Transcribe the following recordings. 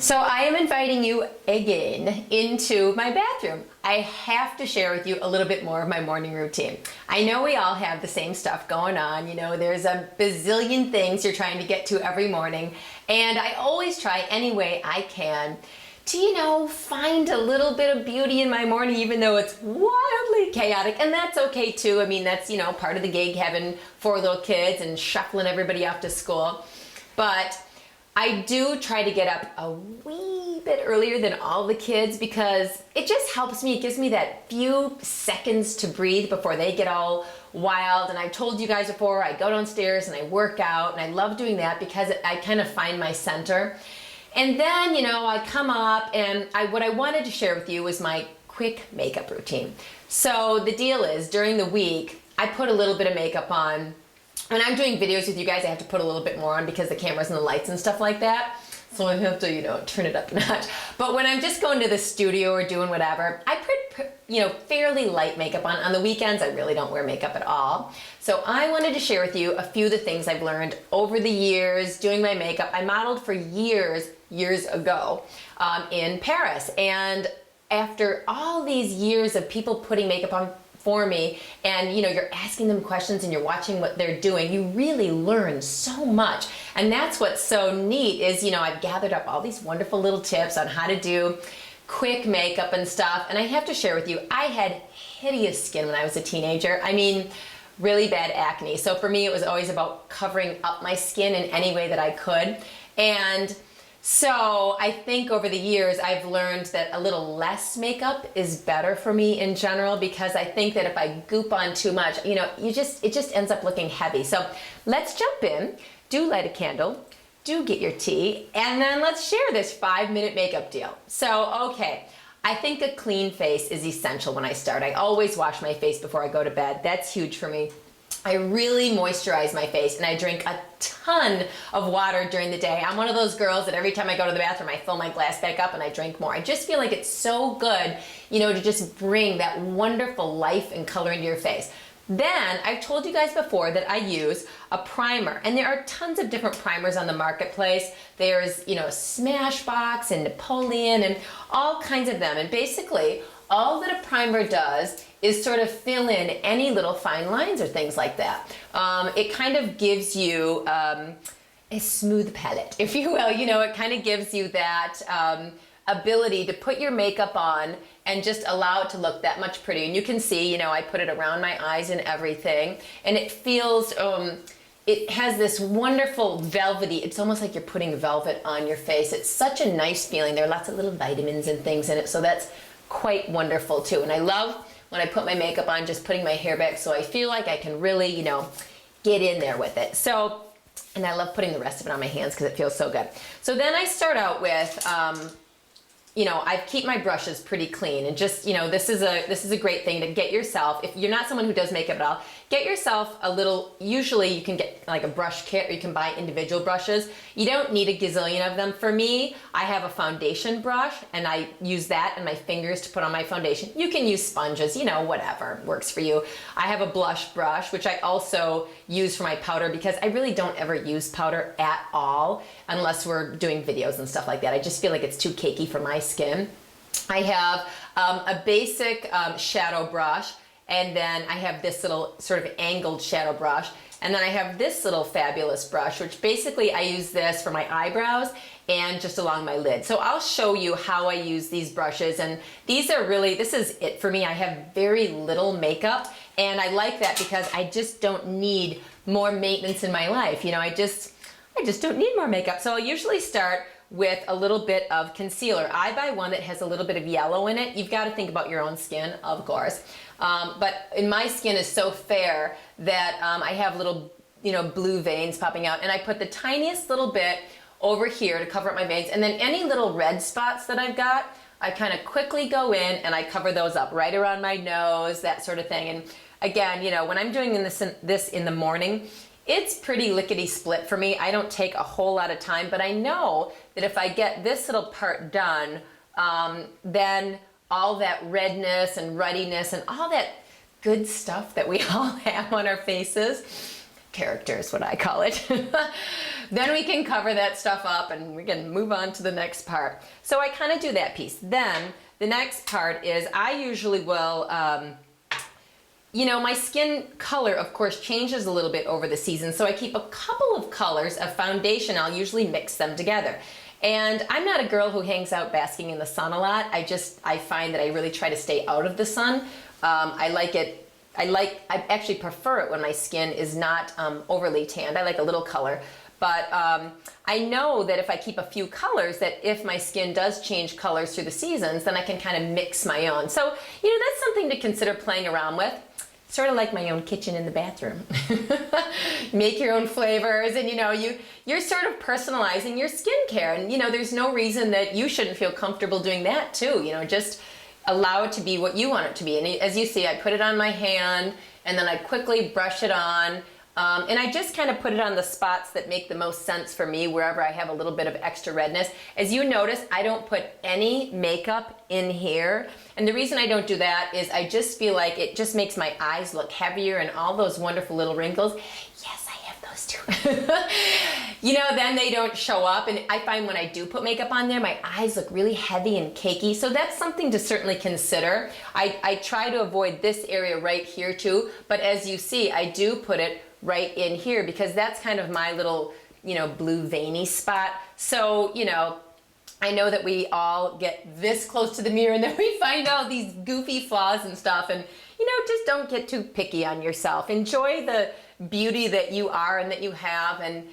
So I am inviting you again into my bathroom. I have to share with you a little bit more of my morning routine. I know we all have the same stuff going on. You know, there's a bazillion things you're trying to get to every morning. And I always try any way I can to, find a little bit of beauty in my morning, even though it's wildly chaotic. And that's okay too. I mean, that's, part of the gig, having 4 little kids and shuffling everybody off to school. But I do try to get up a wee bit earlier than all the kids because it just helps me. It gives me that few seconds to breathe before they get all wild. And I've told you guys before, I go downstairs and I work out, and I love doing that because I kind of find my center. And then, I come up, and what I wanted to share with you was my quick makeup routine. So the deal is, during the week, I put a little bit of makeup on. When I'm doing videos with you guys, I have to put a little bit more on because the cameras and the lights and stuff like that. So I have to, turn it up a notch. But when I'm just going to the studio or doing whatever, I put, fairly light makeup on. On the weekends, I really don't wear makeup at all. So I wanted to share with you a few of the things I've learned over the years doing my makeup. I modeled for years ago in Paris. And after all these years of people putting makeup on for me, and you're asking them questions and you're watching what they're doing, you really learn so much. And that's what's so neat is, I've gathered up all these wonderful little tips on how to do quick makeup and stuff. And I have to share with you, I had hideous skin when I was a teenager. I mean, really bad acne. So for me, it was always about covering up my skin in any way that I could. And so I think over the years, I've learned that a little less makeup is better for me in general, because I think that if I goop on too much, it just ends up looking heavy. So let's jump in, do light a candle, do get your tea, and then let's share this 5-minute makeup deal. So, okay, I think a clean face is essential when I start. I always wash my face before I go to bed. That's huge for me. I really moisturize my face, and I drink a ton of water during the day. I'm one of those girls that every time I go to the bathroom, I fill my glass back up and I drink more. I just feel like it's so good, to just bring that wonderful life and color into your face. Then, I've told you guys before that I use a primer, and there are tons of different primers on the marketplace. There's, Smashbox and Napoleon and all kinds of them. And basically, all that a primer does is sort of fill in any little fine lines or things like that. It kind of gives you a smooth palette, if you will. It kind of gives you that ability to put your makeup on and just allow it to look that much prettier. And you can see, I put it around my eyes and everything, and it feels, it has this wonderful velvety, it's almost like you're putting velvet on your face. It's such a nice feeling. There are lots of little vitamins and things in it, so that's quite wonderful too. And I love when I put my makeup on, just putting my hair back so I feel like I can really, get in there with it. So, and I love putting the rest of it on my hands because it feels so good. So then I start out with, I keep my brushes pretty clean, and just, this is a great thing to get yourself, if you're not someone who does makeup at all, get yourself a little, usually you can get like a brush kit, or you can buy individual brushes. You don't need a gazillion of them. For me, I have a foundation brush, and I use that and my fingers to put on my foundation. You can use sponges, whatever works for you. I have a blush brush, which I also use for my powder, because I really don't ever use powder at all unless we're doing videos and stuff like that. I just feel like it's too cakey for my skin. I have a basic shadow brush, and then I have this little sort of angled shadow brush, and then I have this little fabulous brush, which basically I use this for my eyebrows and just along my lid. So I'll show you how I use these brushes, and these are really, this is it for me. I have very little makeup, and I like that because I just don't need more maintenance in my life. I just don't need more makeup. So I'll usually start with a little bit of concealer. I buy one that has a little bit of yellow in it. You've got to think about your own skin, of course. But my skin is so fair that I have little, blue veins popping out, and I put the tiniest little bit over here to cover up my veins, and then any little red spots that I've got, I kind of quickly go in and I cover those up right around my nose, that sort of thing. And again, when I'm doing this in the morning, it's pretty lickety split for me. I don't take a whole lot of time, but I know that if I get this little part done, then all that redness and ruddiness and all that good stuff that we all have on our faces character is what I call it. Then we can cover that stuff up and we can move on to the next part. So I kind of do that piece. Then the next part is I usually will, you know, my skin color, of course, changes a little bit over the season. So I keep a couple of colors of foundation. I'll usually mix them together. And I'm not a girl who hangs out basking in the sun a lot. I find that I really try to stay out of the sun. I actually prefer it when my skin is not overly tanned. I like a little color. But I know that if I keep a few colors, that if my skin does change colors through the seasons, then I can kind of mix my own. So, you know, that's something to consider playing around with. Sort of like my own kitchen in the bathroom. Make your own flavors, and you know, you're sort of personalizing your skincare, and you know, there's no reason that you shouldn't feel comfortable doing that too. You know, just allow it to be what you want it to be. And as you see, I put it on my hand, and then I quickly brush it on. And I just kind of put it on the spots that make the most sense for me, wherever I have a little bit of extra redness. As you notice, I don't put any makeup in here. And the reason I don't do that is I just feel like it just makes my eyes look heavier and all those wonderful little wrinkles. Yes, I have those too. You know, then they don't show up. And I find when I do put makeup on there, my eyes look really heavy and cakey. So that's something to certainly consider. I try to avoid this area right here too. But as you see, I do put it right in here because that's kind of my little, you know, blue veiny spot. So, you know, I know that we all get this close to the mirror and then we find all these goofy flaws and stuff, and you know, just don't get too picky on yourself. Enjoy the beauty that you are and that you have, and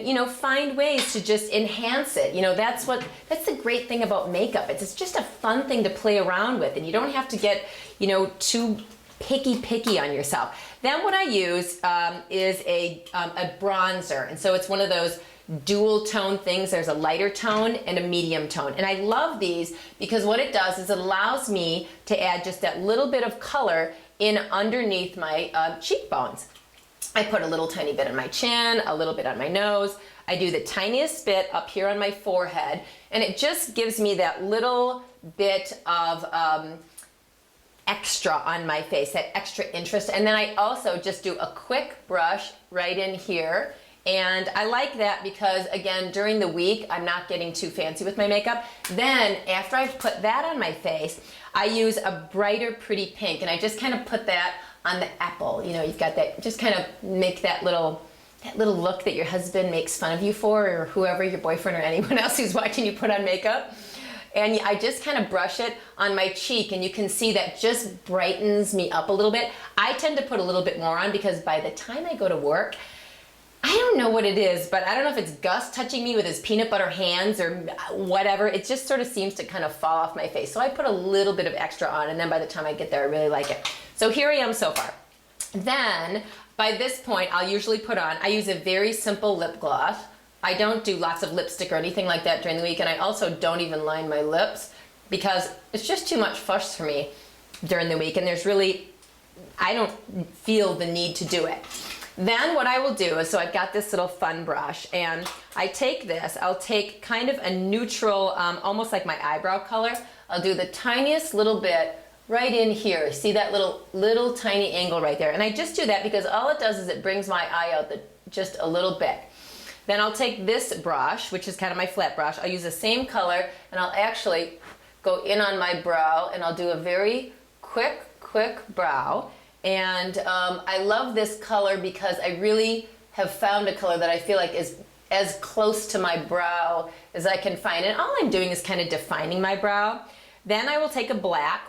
you know, find ways to just enhance it. You know, that's the great thing about makeup. It's just a fun thing to play around with, and you don't have to get, you know, too picky on yourself. Then what I use is a bronzer, and so it's one of those dual tone things. There's a lighter tone and a medium tone, and I love these because what it does is it allows me to add just that little bit of color in underneath my cheekbones. I put a little tiny bit on my chin, a little bit on my nose. I do the tiniest bit up here on my forehead, and it just gives me that little bit of extra on my face, that extra interest. And then I also just do a quick brush right in here. And I like that because, again, during the week, I'm not getting too fancy with my makeup. Then, after I've put that on my face, I use a brighter, pretty pink. And I just kind of put that on the apple. You know, you've got that, just kind of make that little look that your husband makes fun of you for, or whoever, your boyfriend or anyone else who's watching you put on makeup. And I just kind of brush it on my cheek, and you can see that just brightens me up a little bit. I tend to put a little bit more on because by the time I go to work, I don't know what it is, but I don't know if it's Gus touching me with his peanut butter hands or whatever. It just sort of seems to kind of fall off my face. So I put a little bit of extra on, and then by the time I get there, I really like it. So here I am so far. Then, by this point, I'll usually put on, I use a very simple lip gloss. I don't do lots of lipstick or anything like that during the week, and I also don't even line my lips because it's just too much fuss for me during the week, and there's really, I don't feel the need to do it. Then what I will do is, so I've got this little fun brush, and I take this, I'll take kind of a neutral, almost like my eyebrow color. I'll do the tiniest little bit right in here. See that little tiny angle right there? And I just do that because all it does is it brings my eye out just a little bit. Then I'll take this brush, which is kind of my flat brush. I'll use the same color, and I'll actually go in on my brow, and I'll do a very quick brow. And I love this color because I really have found a color that I feel like is as close to my brow as I can find. And all I'm doing is kind of defining my brow. Then I will take a black,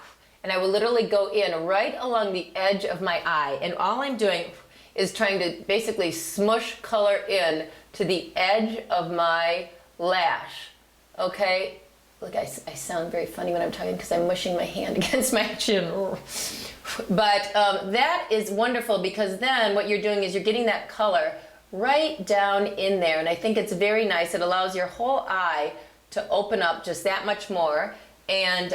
and I will literally go in right along the edge of my eye. And all I'm doing is trying to basically smush color in to the edge of my lash, okay? Look, I sound very funny when I'm talking because I'm mushing my hand against my chin. But that is wonderful because then what you're doing is you're getting that color right down in there, and I think it's very nice. It allows your whole eye to open up just that much more, and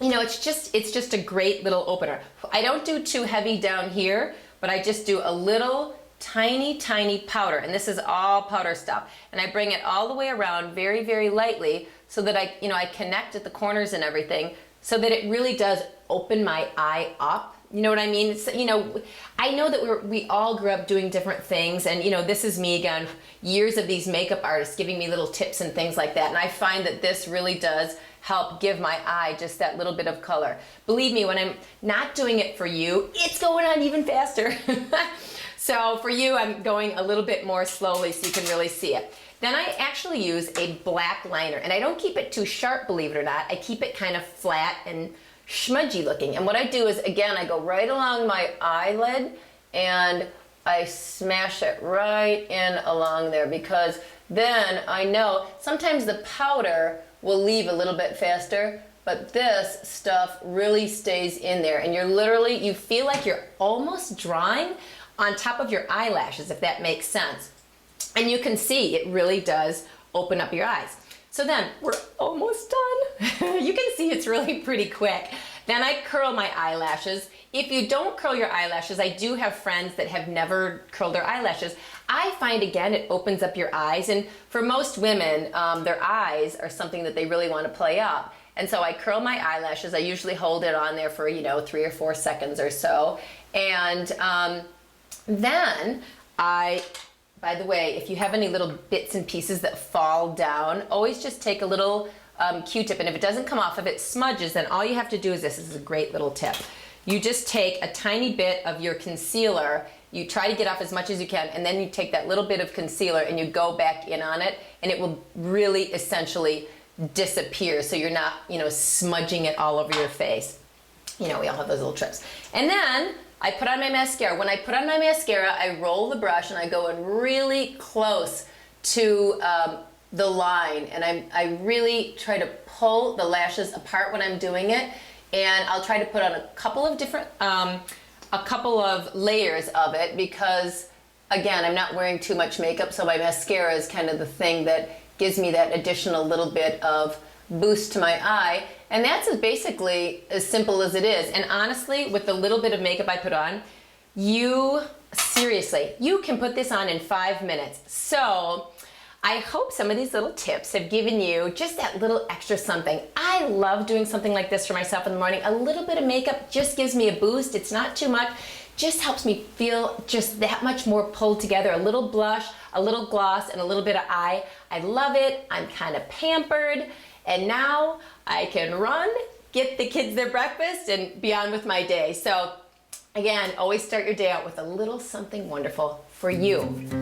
you know, it's just a great little opener. I don't do too heavy down here, but I just do a little tiny powder, and this is all powder stuff, and I bring it all the way around very lightly so that I connect at the corners and everything so that it really does open my eye up You know what I mean? It's, you know, I know that we all grew up doing different things, and you know, this is me again, years of these makeup artists giving me little tips and things like that, and I find that this really does help give my eye just that little bit of color. Believe me, when I'm not doing it for you, it's going on even faster. So for you, I'm going a little bit more slowly so you can really see it. Then I actually use a black liner, and I don't keep it too sharp, believe it or not. I keep it kind of flat and smudgy looking. And what I do is, again, I go right along my eyelid and I smash it right in along there, because then I know sometimes the powder will leave a little bit faster, but this stuff really stays in there, and you feel like you're almost drawing on top of your eyelashes, if that makes sense. And you can see it really does open up your eyes. So then we're almost done. You can see it's really pretty quick. Then I curl my eyelashes. If you don't curl your eyelashes, I do have friends that have never curled their eyelashes. I find, again, it opens up your eyes, and for most women, their eyes are something that they really want to play up. And so I curl my eyelashes. I usually hold it on there for, you know, 3 or 4 seconds or so. And then by the way, if you have any little bits and pieces that fall down, always just take a little Q-tip, and if it doesn't come off, if it smudges, then all you have to do is this is a great little tip. You just take a tiny bit of your concealer, you try to get off as much as you can, and then you take that little bit of concealer and you go back in on it, and it will really essentially disappear, so you're not, you know, smudging it all over your face. You know, we all have those little tricks. And then I put on my mascara. When I put on my mascara, I roll the brush and I go in really close to the line, and I really try to pull the lashes apart when I'm doing it, and I'll try to put on a couple of different, a couple of layers of it, because again, I'm not wearing too much makeup, so my mascara is kind of the thing that gives me that additional little bit of boost to my eye. And that's basically as simple as it is. And honestly, with the little bit of makeup I put on, seriously, you can put this on in 5 minutes. So I hope some of these little tips have given you just that little extra something. I love doing something like this for myself in the morning. A little bit of makeup just gives me a boost. It's not too much. Just helps me feel just that much more pulled together. A little blush, a little gloss, and a little bit of eye. I love it. I'm kind of pampered. And now I can run, get the kids their breakfast, and be on with my day. So again, always start your day out with a little something wonderful for you.